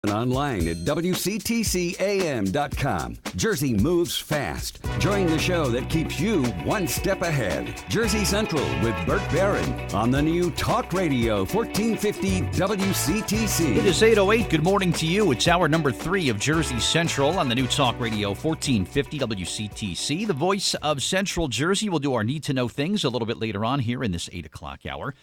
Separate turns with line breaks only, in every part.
And online at WCTCAM.com. Jersey moves fast. Join the show that keeps you one step ahead. Jersey Central with Bert Barron on the new Talk Radio 1450 WCTC.
It is 8:08. Good morning to you. It's hour number 3 of Jersey Central on the new Talk Radio 1450 WCTC. The voice of Central Jersey. We'll do our need to know things a little bit later on here in this 8 o'clock hour.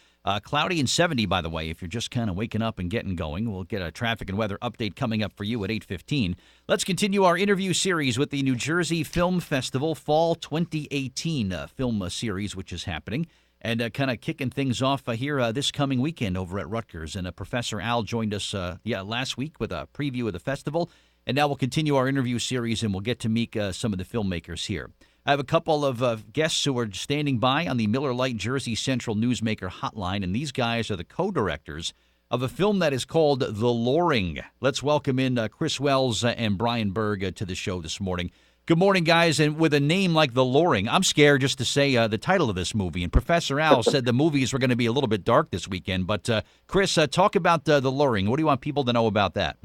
Cloudy and 70, by the way, if you're just kind of waking up and getting going. We'll get a traffic and weather update coming up for you at 8:15. Let's continue our interview series with the New Jersey Film Festival Fall 2018 film series, which is happening. And kind of kicking things off here this coming weekend over at Rutgers. And Professor Al joined us last week with a preview of the festival. And now we'll continue our interview series, and we'll get to meet some of the filmmakers here. I have a couple of guests who are standing by on the Miller Lite Jersey Central Newsmaker hotline, and these guys are the co-directors of a film that is called The Loring. Let's welcome in Chris Wells and Brian Berg to the show this morning. Good morning, guys, and with a name like The Loring, I'm scared just to say the title of this movie, and Professor Al said the movies were going to be a little bit dark this weekend, but Chris, talk about The Loring. What do you want people to know about that?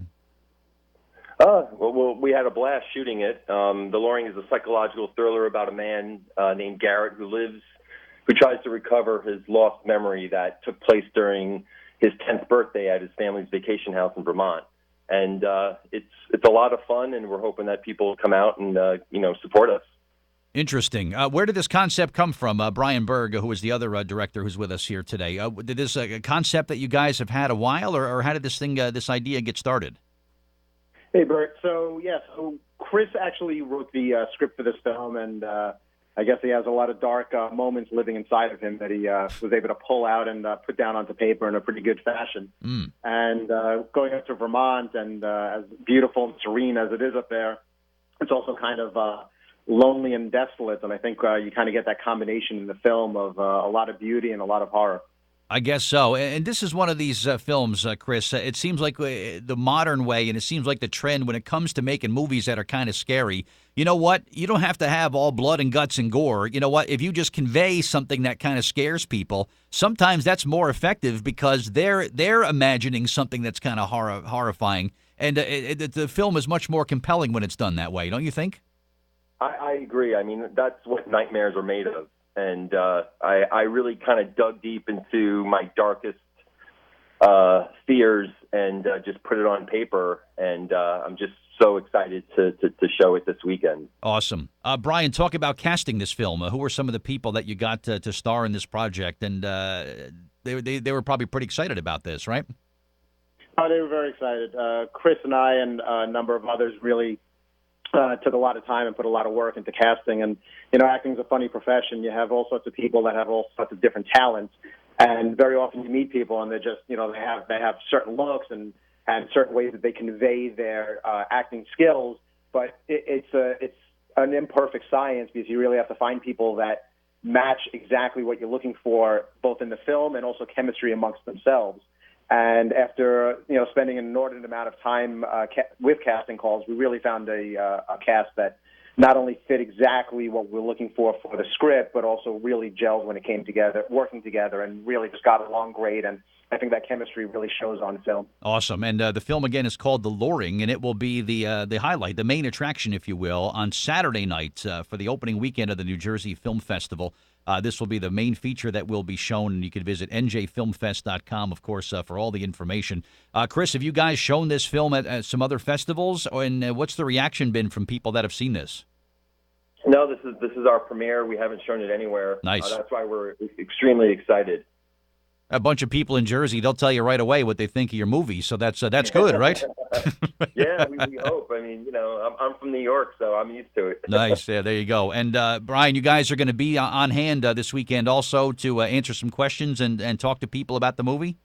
Well, we had a blast shooting it. The Loring is a psychological thriller about a man named Garrett who tries to recover his lost memory that took place during his 10th birthday at his family's vacation house in Vermont. And it's a lot of fun, and we're hoping that people come out and support us.
Interesting. Where did this concept come from? Brian Berg, who is the other director who's with us here today. Did this a concept that you guys have had a while, or how did this idea get started?
Hey, Bert. So Chris actually wrote the script for this film, and I guess he has a lot of dark moments living inside of him that he was able to pull out and put down onto paper in a pretty good fashion. And going up to Vermont, and as beautiful and serene as it is up there, it's also kind of lonely and desolate, and I think you kind of get that combination in the film of a lot of beauty and a lot of horror.
I guess so. And this is one of these films, Chris. It seems like the modern way, and it seems like the trend when it comes to making movies that are kind of scary. You know what? You don't have to have all blood and guts and gore. You know what? If you just convey something that kind of scares people, sometimes that's more effective because they're imagining something that's kind of horrifying. And the film is much more compelling when it's done that way, don't you think?
I agree. I mean, that's what nightmares are made of. And I really kind of dug deep into my darkest fears and just put it on paper. And I'm just so excited to show it this weekend.
Awesome. Brian, talk about casting this film. Who were some of the people that you got to star in this project? And they were probably pretty excited about this, right?
Oh, they were very excited. Chris and I and a number of others really took a lot of time and put a lot of work into casting. And, acting is a funny profession. You have all sorts of people that have all sorts of different talents. And very often you meet people and they're just, they have certain looks and certain ways that they convey their acting skills. But it's an imperfect science because you really have to find people that match exactly what you're looking for, both in the film and also chemistry amongst themselves. And after spending an inordinate amount of time with casting calls, we really found a cast that not only fit exactly what we're looking for the script, but also really gelled when it came together, working together, and really just got along great. And I think that chemistry really shows on film.
Awesome. And the film, again, is called The Loring, and it will be the highlight, the main attraction, if you will, on Saturday night for the opening weekend of the New Jersey Film Festival. This will be the main feature that will be shown, and you can visit njfilmfest.com, of course, for all the information. Chris, have you guys shown this film at some other festivals, and what's the reaction been from people that have seen this?
No, this is our premiere. We haven't shown it anywhere.
Nice.
That's why we're extremely excited.
A bunch of people in Jersey, they'll tell you right away what they think of your movie, so that's good, right?
Yeah, we hope. I mean, I'm from New York, so I'm used to it.
Nice. Yeah, there you go. And Brian, you guys are going to be on hand this weekend also to answer some questions and talk to people about the movie?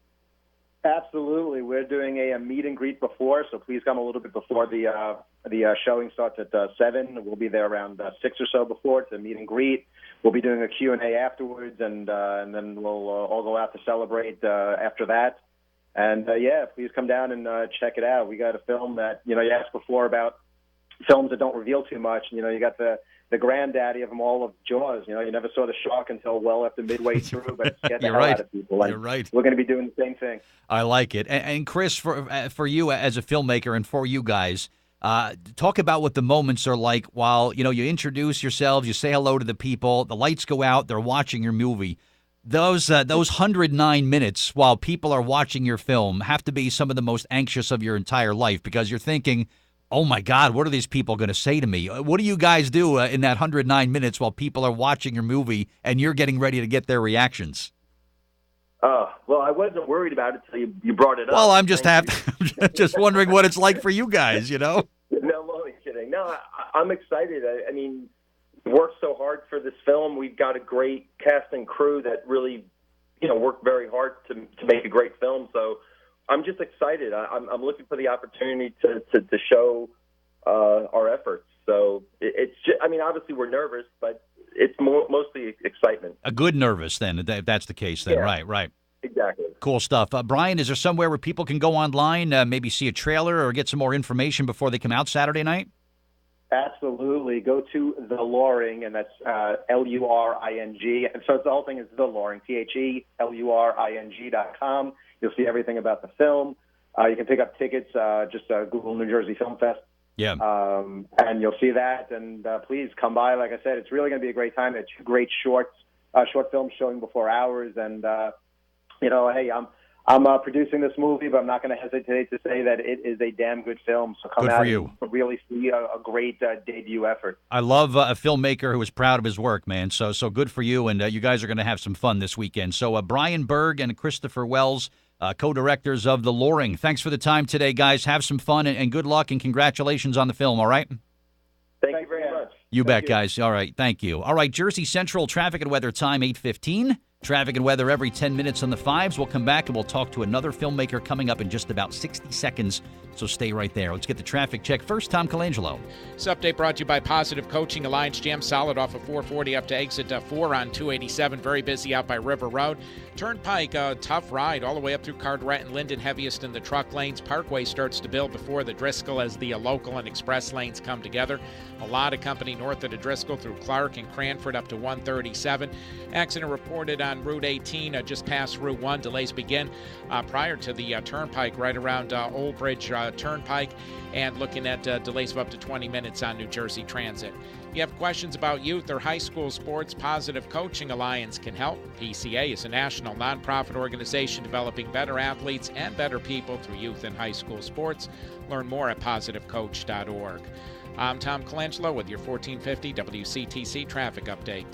Absolutely. We're doing a meet and greet before, so please come a little bit before the showing starts at 7. We'll be there around 6 or so before to meet and greet. We'll be doing a Q&A afterwards, and then we'll all go out to celebrate after that. And, please come down and check it out. We got a film that, you asked before about films that don't reveal too much. You know, you got the granddaddy of them all of Jaws. You know, you never saw the shark until well after midway through, but it scared the hell out of people. And
You're right.
We're going to be doing the same thing.
I like it. And Chris, for you as a filmmaker and for you guys, talk about what the moments are like while, you know, you introduce yourselves, you say hello to the people, the lights go out, they're watching your movie. Those 109 minutes while people are watching your film have to be some of the most anxious of your entire life, because you're thinking, oh, my God, what are these people going to say to me? What do you guys do in that 109 minutes while people are watching your movie and you're getting ready to get their reactions?
Well, I wasn't worried about it until you brought it up.
Well, I'm just wondering what it's like for you guys, you know?
No, I'm only kidding. No, I'm excited. I mean, we worked so hard for this film. We've got a great cast and crew that really, you know, worked very hard to make a great film. So I'm just excited. I'm looking for the opportunity to show our efforts. So it's just, I mean, obviously we're nervous, but it's mostly excitement.
A good nervous, then, if that's the case, then.
Yeah.
Right.
Exactly.
Cool stuff. Brian, is there somewhere where people can go online, maybe see a trailer or get some more information before they come out Saturday night?
Absolutely. Go to The Loring, and that's Luring. And so the whole thing is The Loring, TheLuring.com. You'll see everything about the film. You can pick up tickets, just Google New Jersey Film Fest.
Yeah.
And you'll see that. And please come by. Like I said, it's really going to be a great time. There are 2 great short films showing before ours. And, you know, hey, I'm producing this movie, but I'm not going to hesitate to say that it is a damn good film. So come out and really see a great debut effort.
I love a filmmaker who is proud of his work, man. So good for you, and you guys are going to have some fun this weekend. So Brian Berg and Christopher Wells, co-directors of The Loring, thanks for the time today, guys. Have some fun, and good luck, and congratulations on the film, all right?
Thank you very much.
You bet, guys. All right, thank you. All right, Jersey Central traffic and weather time, 8:15. Traffic and weather every 10 minutes on the 5s. We'll come back and we'll talk to another filmmaker coming up in just about 60 seconds. So stay right there. Let's get the traffic check first. Tom Colangelo.
This update brought to you by Positive Coaching Alliance. Jam solid off of 440 up to exit 4 on 287. Very busy out by River Road. Turnpike, tough ride all the way up through Carteret and Linden, heaviest in the truck lanes. Parkway starts to build before the Driscoll as the local and express lanes come together. A lot of company north of the Driscoll through Clark and Cranford up to 137. Accident reported on Route 18 just past Route 1. Delays begin prior to the Turnpike right around Old Bridge Turnpike, and looking at delays of up to 20 minutes on New Jersey Transit. If you have questions about youth or high school sports, Positive Coaching Alliance can help. PCA is a national nonprofit organization developing better athletes and better people through youth and high school sports. Learn more at positivecoach.org. I'm Tom Colangelo with your 1450 WCTC traffic update.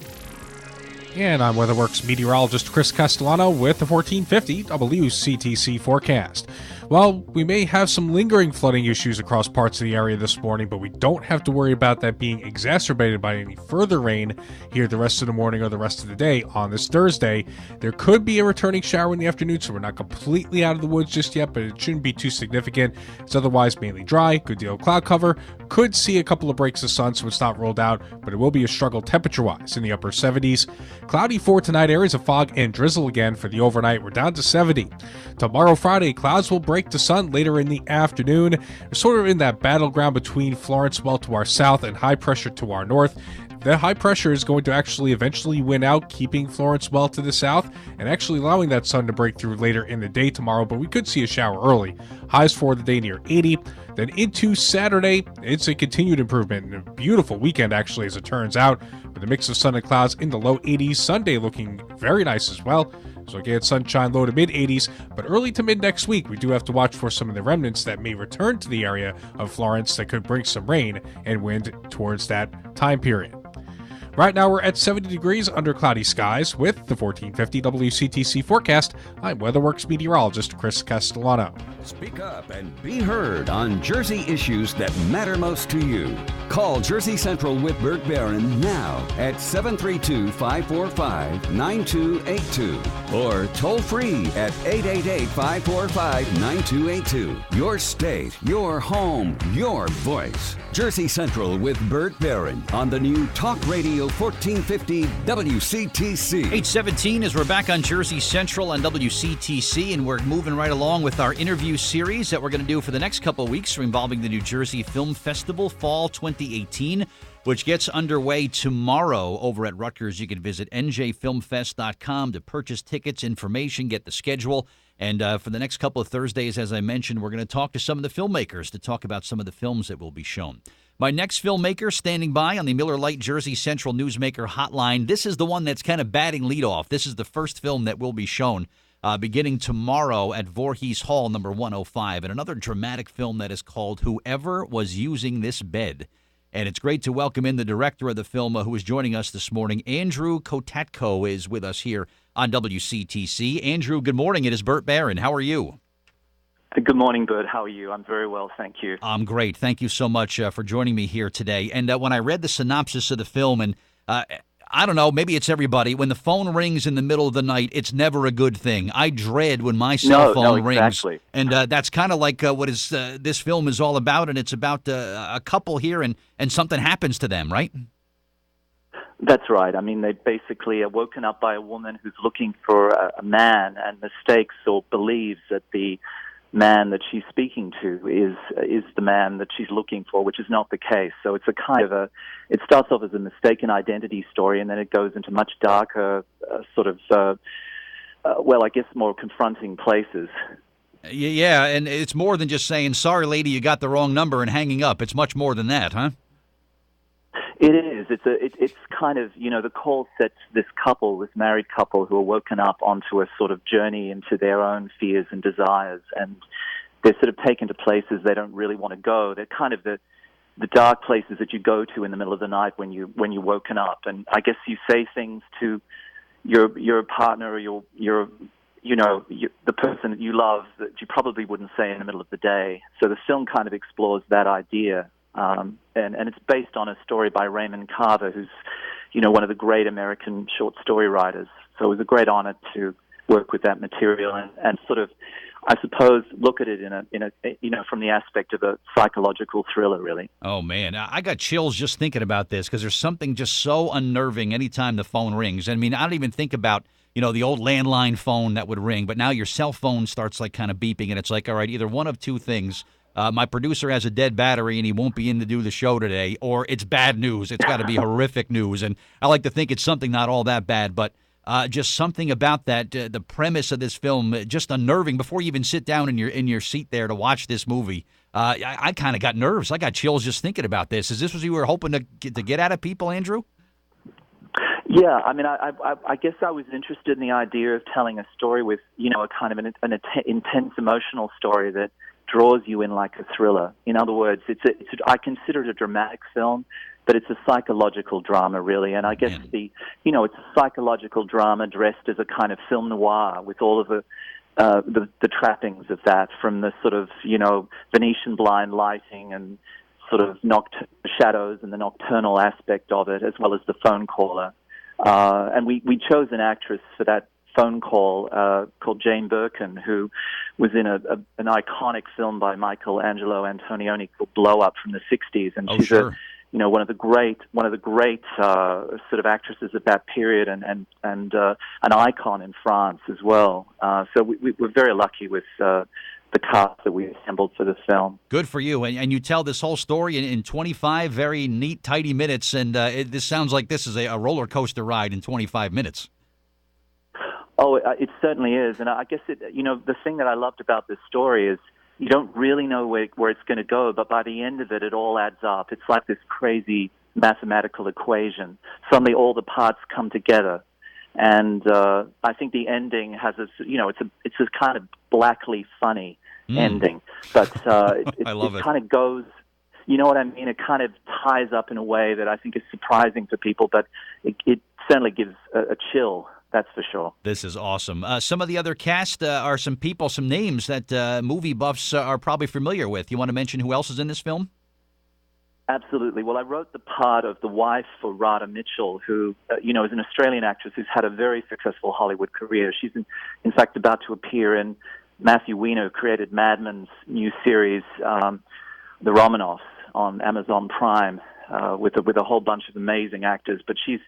And I'm WeatherWorks meteorologist Chris Castellano with the 1450 WCTC forecast. Well, we may have some lingering flooding issues across parts of the area this morning, but we don't have to worry about that being exacerbated by any further rain here the rest of the morning or the rest of the day on this Thursday. There could be a returning shower in the afternoon, so we're not completely out of the woods just yet, but it shouldn't be too significant. It's otherwise mainly dry, good deal of cloud cover. Could see a couple of breaks of sun, so it's not rolled out, but it will be a struggle temperature-wise in the upper 70s. Cloudy for tonight, areas of fog and drizzle again for the overnight. We're down to 70. Tomorrow, Friday, clouds will break to sun later in the afternoon. We're sort of in that battleground between Florence Well to our south and high pressure to our north. The high pressure is going to actually eventually win out, keeping Florence Well to the south and actually allowing that sun to break through later in the day tomorrow, but we could see a shower early. Highs for the day near 80. Then into Saturday, it's a continued improvement and a beautiful weekend actually as it turns out, with a mix of sun and clouds in the low 80s. Sunday looking very nice as well. So again, sunshine low to mid 80s, but early to mid next week, we do have to watch for some of the remnants that may return to the area of Florence that could bring some rain and wind towards that time period. Right now, we're at 70 degrees under cloudy skies with the 1450 WCTC forecast. I'm WeatherWorks meteorologist Chris Castellano.
Speak up and be heard on Jersey issues that matter most to you. Call Jersey Central with Bert Barron now at 732-545-9282 or toll free at 888-545-9282. Your state, your home, your voice. Jersey Central with Bert Barron on the new Talk Radio 1450 WCTC.
8:17 as we're back on Jersey Central on WCTC, and we're moving right along with our interview series that we're going to do for the next couple of weeks involving the New Jersey Film Festival Fall 2018, which gets underway tomorrow over at Rutgers. You can visit njfilmfest.com to purchase tickets, information, get the schedule. And for the next couple of Thursdays, as I mentioned, we're going to talk to some of the filmmakers to talk about some of the films that will be shown. My next filmmaker standing by on the Miller Lite Jersey Central Newsmaker hotline. This is the one that's kind of batting leadoff. This is the first film that will be shown beginning tomorrow at Voorhees Hall, number 105, and another dramatic film that is called Whoever Was Using This Bed. And it's great to welcome in the director of the film who is joining us this morning. Andrew Kotatko is with us here on WCTC. Andrew, good morning. It is Burt Barron. How are you?
Good morning, Bert. How are you? I'm very well, thank you.
I'm great. Thank you so much for joining me here today. And when I read the synopsis of the film, and I don't know, maybe it's everybody, when the phone rings in the middle of the night, it's never a good thing. I dread when my cell phone rings. And that's kind of like what this film is all about, and it's about a couple here, and something happens to them, right?
That's right. I mean, they basically are woken up by a woman who's looking for a man and mistakes or believes that the man that she's speaking to is the man that she's looking for, which is not the case. So it's a kind of it starts off as a mistaken identity story, and then it goes into much darker I guess more confronting places.
Yeah, and it's more than just saying, sorry, lady, you got the wrong number and hanging up. It's much more than that, huh?
It is. It's kind of, the call sets this married couple who are woken up onto a sort of journey into their own fears and desires, and they're sort of taken to places they don't really want to go. They're kind of the dark places that you go to in the middle of the night when you're woken up. And I guess you say things to your partner or the person that you love that you probably wouldn't say in the middle of the day. So the film kind of explores that idea. And it's based on a story by Raymond Carver, who's, one of the great American short story writers. So it was a great honor to work with that material and sort of, I suppose, look at it from the aspect of a psychological thriller, really.
Oh, man. I got chills just thinking about this because there's something just so unnerving anytime the phone rings. I mean, I don't even think about, the old landline phone that would ring, but now your cell phone starts like kind of beeping, and it's like, all right, either one of two things. My producer has a dead battery and he won't be in to do the show today, or it's bad news. It's got to be horrific news. And I like to think it's something not all that bad, but just something about that, the premise of this film, just unnerving. Before you even sit down in your seat there to watch this movie, I kind of got nerves. I got chills just thinking about this. Is this what you were hoping to get out of people, Andrew?
Yeah, I mean, I guess I was interested in the idea of telling a story with, a kind of an intense emotional story that draws you in like a thriller. In other words, I consider it a dramatic film, but it's a psychological drama, really. And I guess it's a psychological drama dressed as a kind of film noir with all of the trappings of that, from the sort of, Venetian blind lighting and sort of shadows and the nocturnal aspect of it, as well as the phone caller. And we chose an actress for that phone call called Jane Birkin, who was in an iconic film by Michelangelo Antonioni called Blow Up from the 60s, and she's one of the great sort of actresses of that period, and an icon in France as well. So we're very lucky with the cast that we assembled for this film.
Good for you. And you tell this whole story in 25 very neat, tidy minutes, and this sounds like this is a roller coaster ride in 25 minutes.
Oh, it certainly is. And I guess, the thing that I loved about this story is you don't really know where it's going to go, but by the end of it, it all adds up. It's like this crazy mathematical equation. Suddenly all the parts come together. And I think the ending has it's a kind of blackly funny ending. But it kind of goes, you know what I mean? It kind of ties up in a way that I think is surprising to people, but it certainly gives a chill. That's for sure.
This is awesome. Some of the other cast are some people, some names that movie buffs are probably familiar with. You want to mention who else is in this film?
Absolutely. Well, I wrote the part of the wife for Radha Mitchell, who, is an Australian actress who's had a very successful Hollywood career. She's, in fact, about to appear in Matthew Weiner, who created Mad Men's new series, The Romanovs, on Amazon Prime. with a whole bunch of amazing actors. But she'd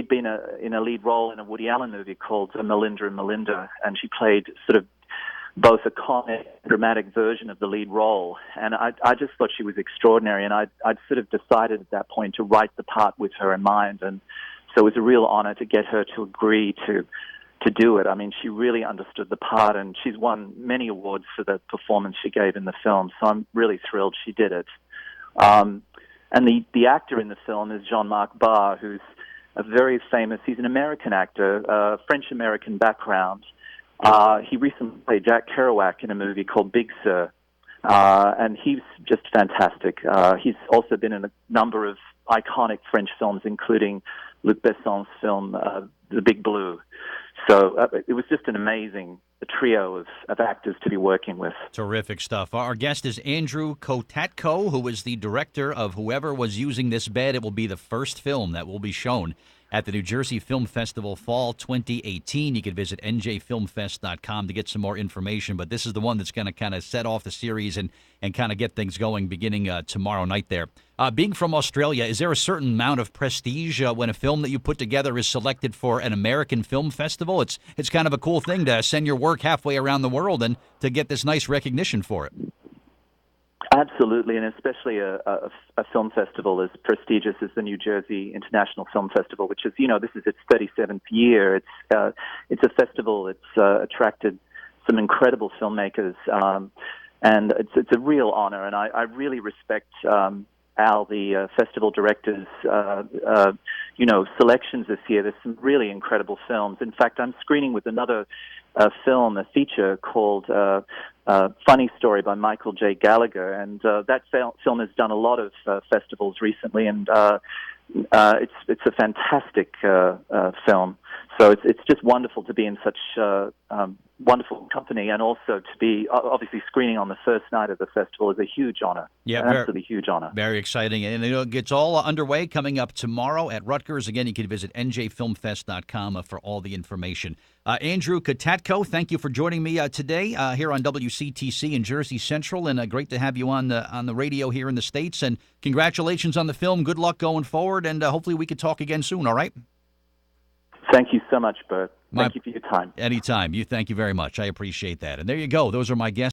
been in a lead role in a Woody Allen movie called Melinda and Melinda, and she played sort of both a comic and dramatic version of the lead role. And I just thought she was extraordinary, and I'd sort of decided at that point to write the part with her in mind. And so it was a real honor to get her to agree to do it. I mean, she really understood the part, and she's won many awards for the performance she gave in the film, so I'm really thrilled she did it. And the actor in the film is Jean-Marc Barr, who's a very famous, he's an American actor, French-American background. He recently played Jack Kerouac in a movie called Big Sur, and he's just fantastic. He's also been in a number of iconic French films, including Luc Besson's film, The Big Blue. So it was just an amazing trio of actors to be working with.
Terrific stuff. Our guest is Andrew Kotatko, who is the director of Whoever Was Using This Bed. It will be the first film that will be shown at the New Jersey Film Festival Fall 2018. You can visit njfilmfest.com to get some more information, but this is the one that's going to kind of set off the series and kind of get things going beginning tomorrow night there. Being from Australia, is there a certain amount of prestige when a film that you put together is selected for an American film festival? It's kind of a cool thing to send your work halfway around the world and to get this nice recognition for it.
Absolutely, and especially a film festival as prestigious as the New Jersey International Film Festival, which is, this is its 37th year. It's a festival that's attracted some incredible filmmakers, and it's a real honor. And I really respect Al, the festival director's, selections this year. There's some really incredible films. In fact, I'm screening with another film, a feature called Funny Story by Michael J. Gallagher, and that film has done a lot of festivals recently, and it's a fantastic film. So it's just wonderful to be in such wonderful company, and also to be obviously screening on the first night of the festival is a huge honor.
Yeah,
an absolutely huge honor.
Very exciting. And it gets all underway coming up tomorrow at Rutgers. Again, you can visit njfilmfest.com for all the information. Andrew Kotatko, thank you for joining me today here on WCTC in Jersey Central, and great to have you on the radio here in the States. And congratulations on the film. Good luck going forward, and hopefully we could talk again soon, all right?
Thank you so much, Bert. Thank you for your time.
Anytime. Thank you very much. I appreciate that. And there you go. Those are my guests.